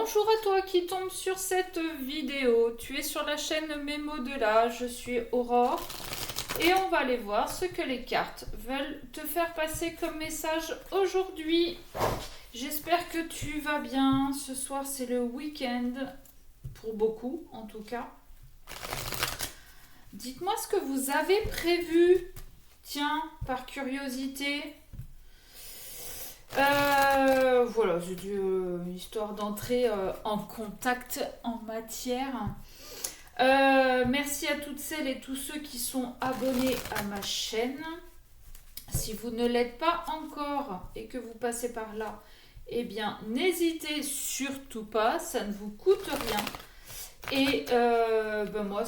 Bonjour à toi qui tombe sur cette vidéo. Tu es sur la chaîne Mémo de là, je suis Aurore et on va aller voir ce que les cartes veulent te faire passer comme message aujourd'hui. J'espère que tu vas bien. Ce soir c'est le week-end, pour beaucoup en tout cas. Dites-moi ce que vous avez prévu. Tiens, par curiosité. Voilà, j'ai dit histoire d'entrer en contact en matière. Merci à toutes celles et tous ceux qui sont abonnés à ma chaîne. Si vous ne l'êtes pas encore et que vous passez par là, eh bien n'hésitez surtout pas, ça ne vous coûte rien. Et moi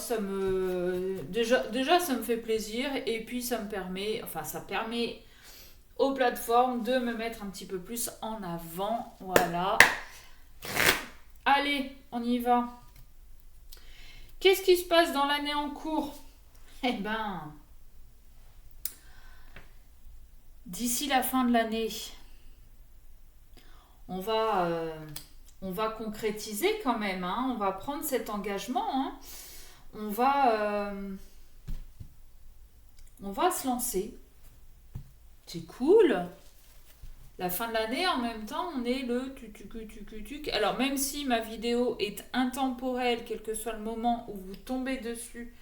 déjà ça me fait plaisir et puis ça permet aux plateformes de me mettre un petit peu plus en avant. Voilà. Allez, on y va. Qu'est-ce qui se passe dans l'année en cours? Eh ben, d'ici la fin de l'année, on va concrétiser quand même. Hein. On va prendre cet engagement. Hein. On va se lancer. C'est cool. La fin de l'année, en même temps, on est le tuc. Alors, même si ma vidéo est intemporelle, quel que soit le moment où vous tombez dessus,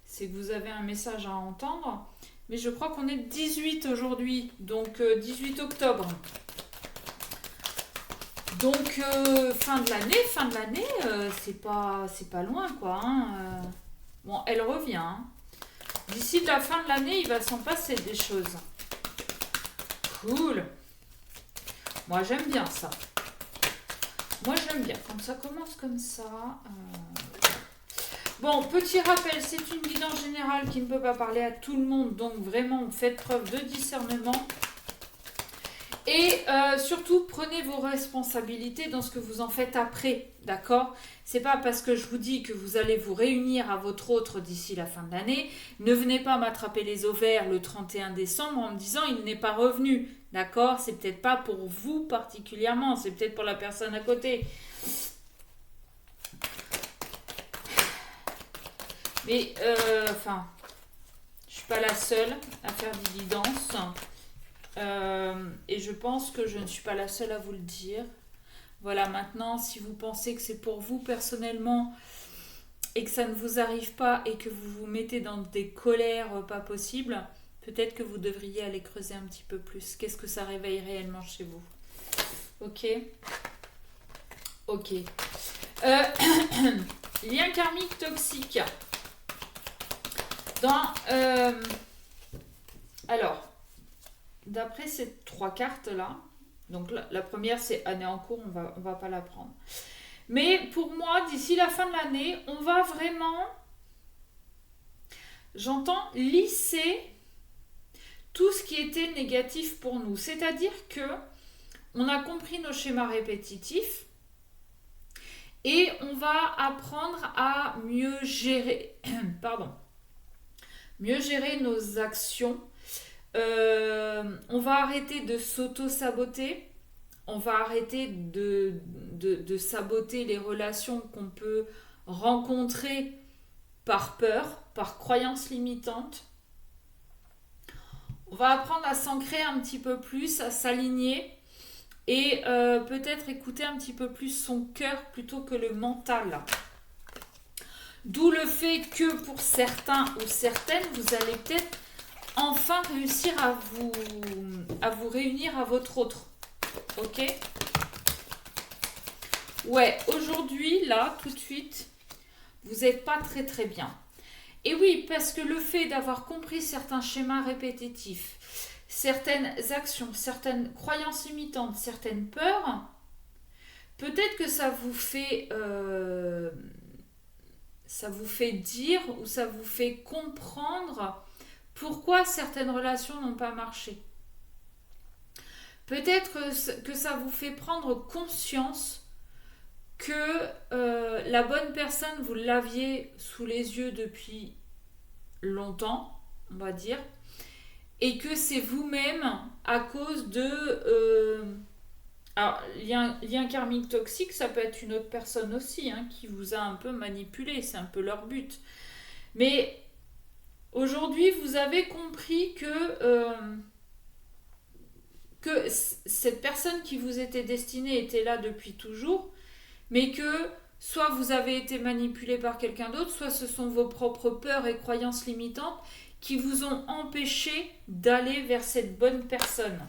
c'est que vous avez un message à entendre. Mais je crois qu'on est 18 aujourd'hui, donc 18 octobre. Donc, fin de l'année, c'est pas loin, quoi. Hein. Bon, elle revient. Hein. D'ici la fin de l'année, il va s'en passer des choses. Cool. Moi, j'aime bien ça. Moi, j'aime bien. Quand ça commence comme ça. Bon, petit rappel, c'est une guidance générale qui ne peut pas parler à tout le monde. Donc, vraiment, faites preuve de discernement. Et surtout, prenez vos responsabilités dans ce que vous en faites après. D'accord ? C'est pas parce que je vous dis que vous allez vous réunir à votre autre d'ici la fin de l'année. Ne venez pas m'attraper les ovaires le 31 décembre en me disant il n'est pas revenu. D'accord ? C'est peut-être pas pour vous particulièrement, c'est peut-être pour la personne à côté. Mais, je suis pas la seule à faire des guidances. Et je pense que je ne suis pas la seule à vous le dire. Voilà, maintenant, si vous pensez que c'est pour vous personnellement et que ça ne vous arrive pas et que vous vous mettez dans des colères pas possibles, peut-être que vous devriez aller creuser un petit peu plus. Qu'est-ce que ça réveille réellement chez vous? Ok. Lien karmique toxique. Alors, d'après ces trois cartes-là, donc la première c'est année en cours, on va pas la prendre. Mais pour moi, d'ici la fin de l'année, on va vraiment, j'entends, lisser tout ce qui était négatif pour nous. C'est-à-dire que on a compris nos schémas répétitifs et on va apprendre à mieux gérer, mieux gérer nos actions. On va arrêter de s'auto-saboter. On va arrêter de saboter les relations qu'on peut rencontrer par peur, par croyance limitante. On va apprendre à s'ancrer un petit peu plus, à s'aligner et peut-être écouter un petit peu plus son cœur plutôt que le mental. D'où le fait que pour certains ou certaines, vous allez peut-être enfin réussir à vous réunir à votre autre. Ok ? Ouais, aujourd'hui, là, tout de suite, vous n'êtes pas très très bien. Et oui, parce que le fait d'avoir compris certains schémas répétitifs, certaines actions, certaines croyances limitantes, certaines peurs, peut-être que ça vous fait dire ou ça vous fait comprendre pourquoi certaines relations n'ont pas marché. Peut-être que ça vous fait prendre conscience que la bonne personne, vous l'aviez sous les yeux depuis longtemps, on va dire, et que c'est vous-même à cause de Alors, lien karmique toxique, ça peut être une autre personne aussi, hein, qui vous a un peu manipulé, c'est un peu leur but. Mais aujourd'hui, vous avez compris que cette personne qui vous était destinée était là depuis toujours, mais que soit vous avez été manipulé par quelqu'un d'autre, soit ce sont vos propres peurs et croyances limitantes qui vous ont empêché d'aller vers cette bonne personne.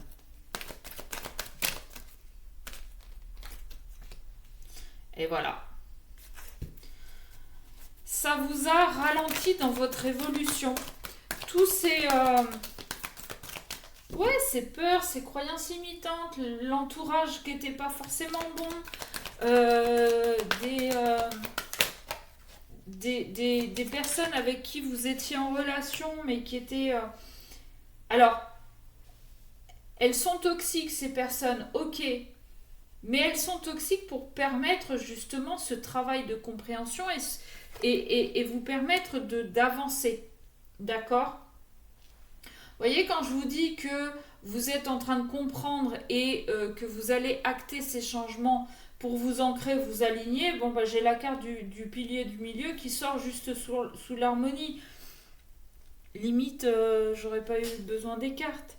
Et voilà. Ça vous a ralenti dans votre évolution. Tous ces peurs, ces croyances limitantes, l'entourage qui n'était pas forcément bon, euh, des, euh, des personnes avec qui vous étiez en relation, mais qui étaient... Alors, elles sont toxiques, ces personnes, ok, mais elles sont toxiques pour permettre justement ce travail de compréhension et vous permettre d'avancer. D'accord? Vous voyez, quand je vous dis que vous êtes en train de comprendre et que vous allez acter ces changements pour vous ancrer, vous aligner, bon, bah, j'ai la carte du pilier du milieu qui sort juste sous l'harmonie. Limite, j'aurais pas eu besoin des cartes.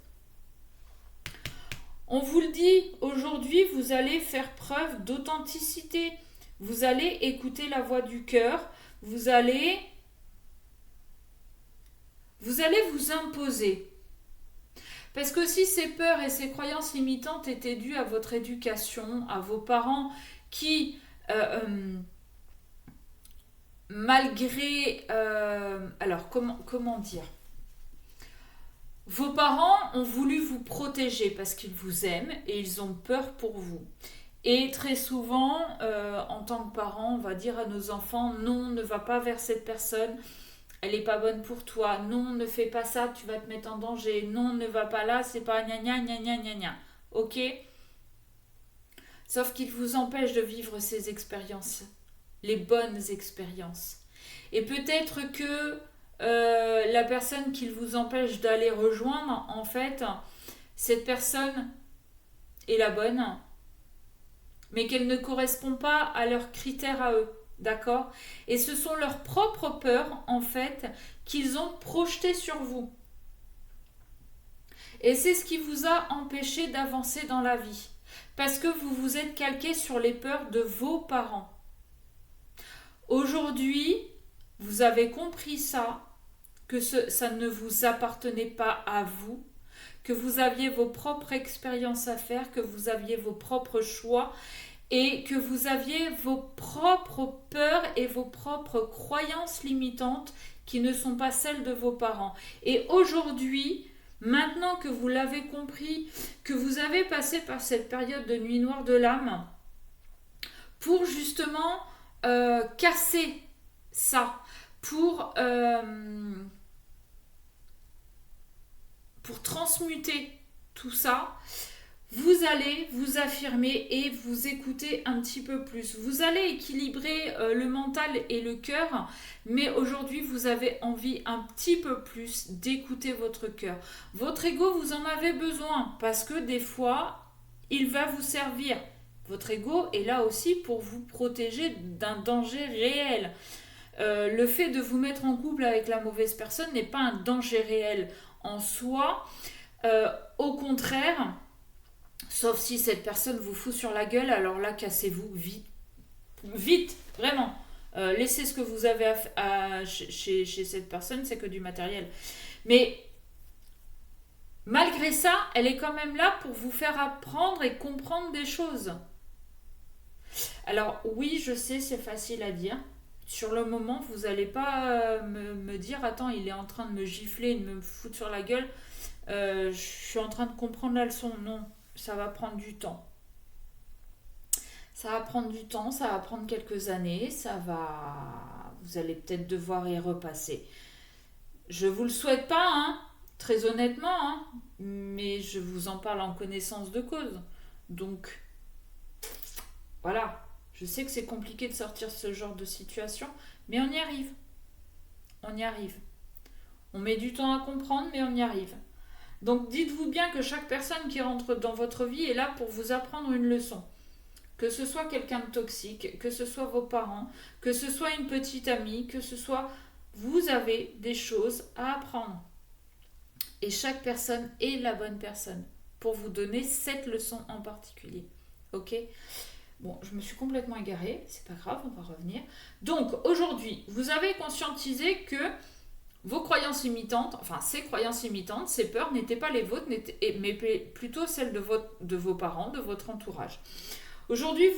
On vous le dit, aujourd'hui, vous allez faire preuve d'authenticité. Vous allez écouter la voix du cœur. Vous allez vous imposer. Parce que si ces peurs et ces croyances limitantes étaient dues à votre éducation, à vos parents qui, malgré... alors, comment dire? Vos parents ont voulu vous protéger parce qu'ils vous aiment et ils ont peur pour vous. Et très souvent, en tant que parents, on va dire à nos enfants, non, ne va pas vers cette personne, elle n'est pas bonne pour toi, non, ne fais pas ça, tu vas te mettre en danger, non, ne va pas là, c'est pas gna gna gna gna gna gna. Ok? Sauf qu'il vous empêche de vivre ces expériences, les bonnes expériences. Et peut-être que la personne qui vous empêche d'aller rejoindre, en fait, cette personne est la bonne, mais qu'elle ne correspond pas à leurs critères à eux. D'accord? Et ce sont leurs propres peurs, en fait, qu'ils ont projetées sur vous. Et c'est ce qui vous a empêché d'avancer dans la vie. Parce que vous vous êtes calqué sur les peurs de vos parents. Aujourd'hui, vous avez compris ça, que ça ne vous appartenait pas à vous, que vous aviez vos propres expériences à faire, que vous aviez vos propres choix et que vous aviez vos propres peurs et vos propres croyances limitantes qui ne sont pas celles de vos parents. Et aujourd'hui, maintenant que vous l'avez compris, que vous avez passé par cette période de nuit noire de l'âme, pour justement casser ça, pour transmuter tout ça, vous allez vous affirmer et vous écouter un petit peu plus. Vous allez équilibrer le mental et le cœur, mais aujourd'hui vous avez envie un petit peu plus d'écouter votre cœur. Votre ego, vous en avez besoin parce que des fois, il va vous servir. Votre ego est là aussi pour vous protéger d'un danger réel. Le fait de vous mettre en couple avec la mauvaise personne n'est pas un danger réel en soi. Au contraire, sauf si cette personne vous fout sur la gueule, alors là, cassez-vous vite. Vite, vraiment. Laissez ce que vous avez chez cette personne, c'est que du matériel. Mais malgré ça, elle est quand même là pour vous faire apprendre et comprendre des choses. Alors oui, je sais, c'est facile à dire. Sur le moment, vous n'allez pas me dire, attends, il est en train de me gifler, de me foutre sur la gueule. Je suis en train de comprendre la leçon. Non, ça va prendre du temps. Ça va prendre du temps, ça va prendre quelques années, vous allez peut-être devoir y repasser. Je vous le souhaite pas, hein, très honnêtement, hein, mais je vous en parle en connaissance de cause. Donc, voilà. Je sais que c'est compliqué de sortir de ce genre de situation, mais on y arrive. On y arrive. On met du temps à comprendre, mais on y arrive. Donc dites-vous bien que chaque personne qui rentre dans votre vie est là pour vous apprendre une leçon. Que ce soit quelqu'un de toxique, que ce soit vos parents, que ce soit une petite amie, que ce soit... Vous avez des choses à apprendre. Et chaque personne est la bonne personne pour vous donner cette leçon en particulier. Ok ? Bon, je me suis complètement égarée, c'est pas grave, on va revenir. Donc, aujourd'hui, vous avez conscientisé que vos croyances limitantes, enfin, ces croyances limitantes, ces peurs n'étaient pas les vôtres, mais plutôt celles de vos parents, de votre entourage. Aujourd'hui,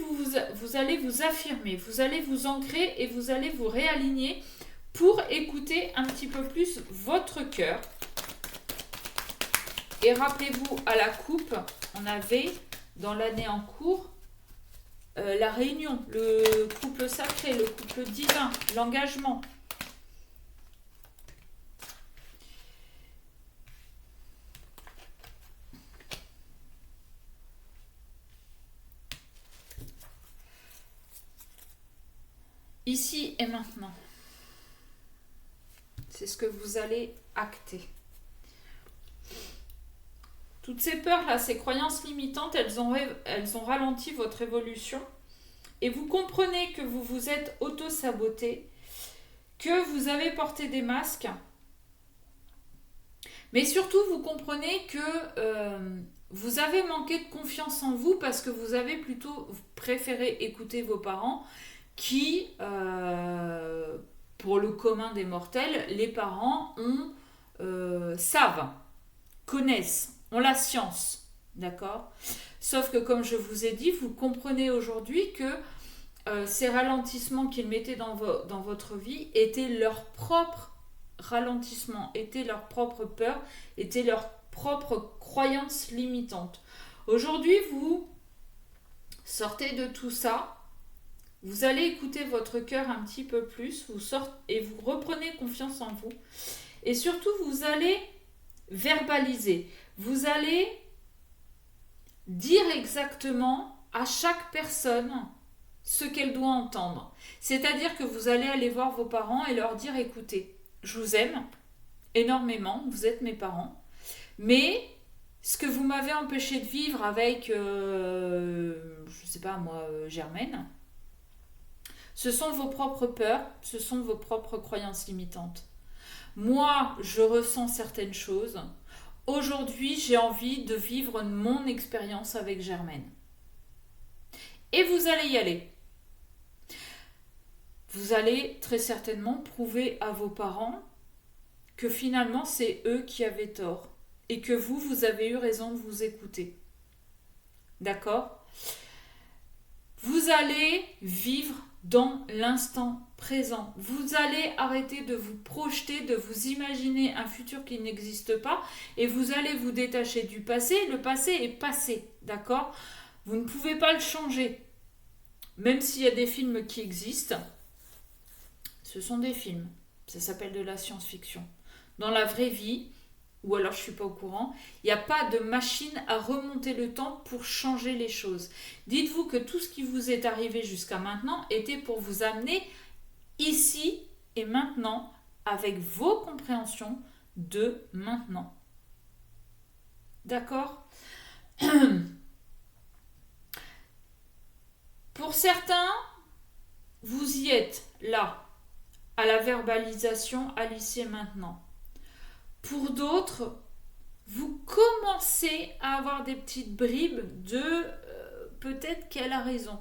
vous allez vous affirmer, vous allez vous ancrer et vous allez vous réaligner pour écouter un petit peu plus votre cœur. Et rappelez-vous, à la coupe, on avait, dans l'année en cours, la réunion, le couple sacré, le couple divin, l'engagement. Ici et maintenant. C'est ce que vous allez acter. Toutes ces peurs-là, ces croyances limitantes, elles ont ralenti votre évolution. Et vous comprenez que vous vous êtes auto-saboté, que vous avez porté des masques. Mais surtout, vous comprenez que vous avez manqué de confiance en vous parce que vous avez plutôt préféré écouter vos parents qui, pour le commun des mortels, les parents savent, connaissent, ont la science, d'accord ? Sauf que, comme je vous ai dit, vous comprenez aujourd'hui que ces ralentissements qu'ils mettaient dans votre vie étaient leur propre ralentissement, étaient leur propre peur, étaient leur propre croyance limitante. Aujourd'hui, vous sortez de tout ça, vous allez écouter votre cœur un petit peu plus, et vous reprenez confiance en vous. Et surtout, vous allez verbaliser. Vous allez dire exactement à chaque personne ce qu'elle doit entendre. C'est-à-dire que vous allez aller voir vos parents et leur dire, écoutez, je vous aime énormément, vous êtes mes parents, mais ce que vous m'avez empêché de vivre avec, je sais pas moi, Germaine, ce sont vos propres peurs, ce sont vos propres croyances limitantes. Moi, je ressens certaines choses. Aujourd'hui, j'ai envie de vivre mon expérience avec Germaine. Et vous allez y aller. Vous allez très certainement prouver à vos parents que finalement, c'est eux qui avaient tort. Et que vous avez eu raison de vous écouter. D'accord ? Vous allez vivre dans l'instant présent. Vous allez arrêter de vous projeter, de vous imaginer un futur qui n'existe pas et vous allez vous détacher du passé. Le passé est passé, d'accord ? Vous ne pouvez pas le changer. Même s'il y a des films qui existent, ce sont des films. Ça s'appelle de la science-fiction. Dans la vraie vie, ou alors je ne suis pas au courant, il n'y a pas de machine à remonter le temps pour changer les choses. Dites-vous que tout ce qui vous est arrivé jusqu'à maintenant était pour vous amener ici et maintenant avec vos compréhensions de maintenant. D'accord ? Pour certains, vous y êtes là, à la verbalisation, à l'ici et maintenant. Pour d'autres, vous commencez à avoir des petites bribes de peut-être qu'elle a raison.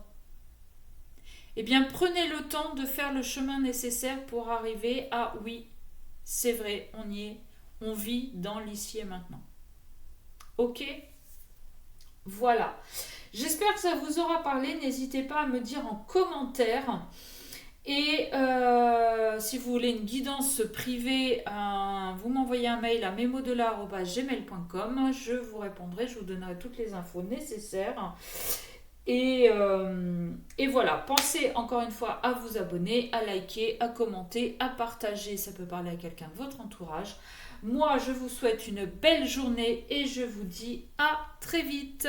Eh bien, prenez le temps de faire le chemin nécessaire pour arriver à oui, c'est vrai, on y est, on vit dans l'ici et maintenant. Ok ? Voilà. J'espère que ça vous aura parlé. N'hésitez pas à me dire en commentaire. Et si vous voulez une guidance privée, vous m'envoyez un mail à memodela@gmail.com. Je vous répondrai, je vous donnerai toutes les infos nécessaires. Et voilà, pensez encore une fois à vous abonner, à liker, à commenter, à partager. Ça peut parler à quelqu'un de votre entourage. Moi, je vous souhaite une belle journée et je vous dis à très vite.